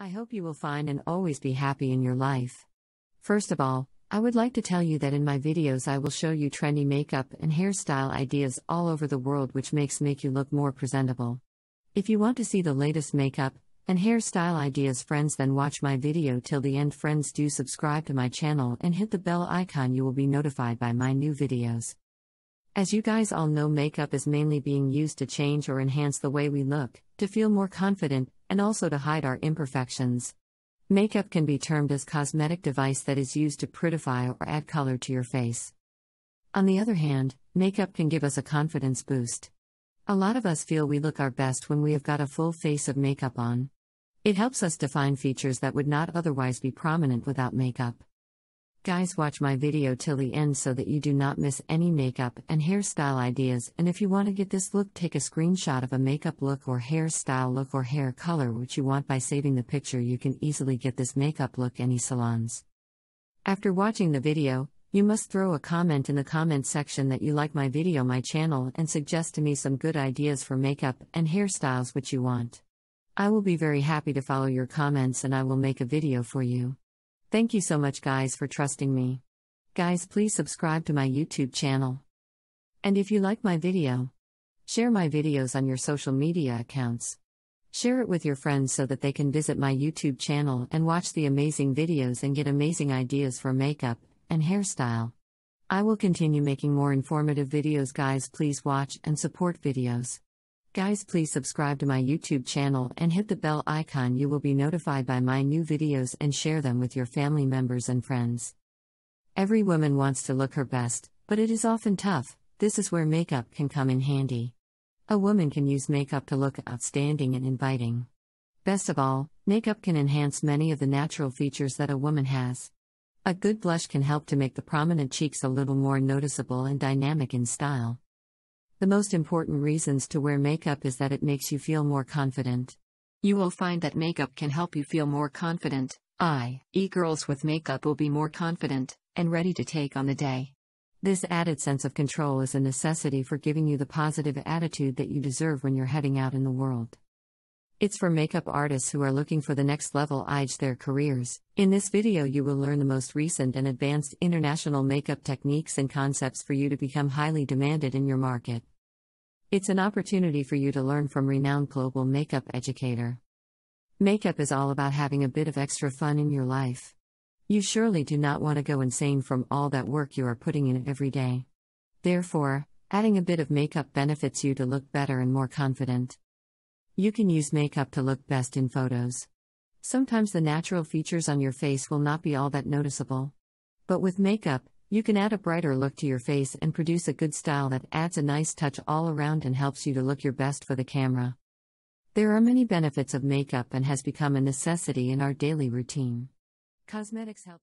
I hope you will find and always be happy in your life. First of all, I would like to tell you that in my videos I will show you trendy makeup and hairstyle ideas all over the world which make you look more presentable. If you want to see the latest makeup and hairstyle ideas friends, then watch my video till the end friends. Do subscribe to my channel and hit the bell icon, you will be notified by my new videos. As you guys all know, makeup is mainly being used to change or enhance the way we look, to feel more confident, and also to hide our imperfections. Makeup can be termed as cosmetic device that is used to prettify or add color to your face. On the other hand, makeup can give us a confidence boost. A lot of us feel we look our best when we have got a full face of makeup on. It helps us define features that would not otherwise be prominent without makeup. Guys, watch my video till the end so that you do not miss any makeup and hairstyle ideas, and if you want to get this look, take a screenshot of a makeup look or hairstyle look or hair color which you want. By saving the picture, you can easily get this makeup look any salons. After watching the video, you must throw a comment in the comment section that you like my video, my channel, and suggest to me some good ideas for makeup and hairstyles which you want. I will be very happy to follow your comments and I will make a video for you. Thank you so much guys for trusting me. Guys, please subscribe to my YouTube channel. And if you like my video, share my videos on your social media accounts. Share it with your friends so that they can visit my YouTube channel and watch the amazing videos and get amazing ideas for makeup and hairstyle. I will continue making more informative videos. Guys, please watch and support videos. Guys, please subscribe to my YouTube channel and hit the bell icon, you will be notified by my new videos, and share them with your family members and friends. Every woman wants to look her best, but it is often tough. This is where makeup can come in handy. A woman can use makeup to look outstanding and inviting. Best of all, makeup can enhance many of the natural features that a woman has. A good blush can help to make the prominent cheeks a little more noticeable and dynamic in style. The most important reasons to wear makeup is that it makes you feel more confident. You will find that makeup can help you feel more confident, i.e., girls with makeup will be more confident and ready to take on the day. This added sense of control is a necessity for giving you the positive attitude that you deserve when you're heading out in the world. It's for makeup artists who are looking for the next level edge their careers. In this video you will learn the most recent and advanced international makeup techniques and concepts for you to become highly demanded in your market. It's an opportunity for you to learn from renowned global makeup educator. Makeup is all about having a bit of extra fun in your life. You surely do not want to go insane from all that work you are putting in every day. Therefore, adding a bit of makeup benefits you to look better and more confident. You can use makeup to look best in photos. Sometimes the natural features on your face will not be all that noticeable. But with makeup, you can add a brighter look to your face and produce a good style that adds a nice touch all around and helps you to look your best for the camera. There are many benefits of makeup and has become a necessity in our daily routine. Cosmetics help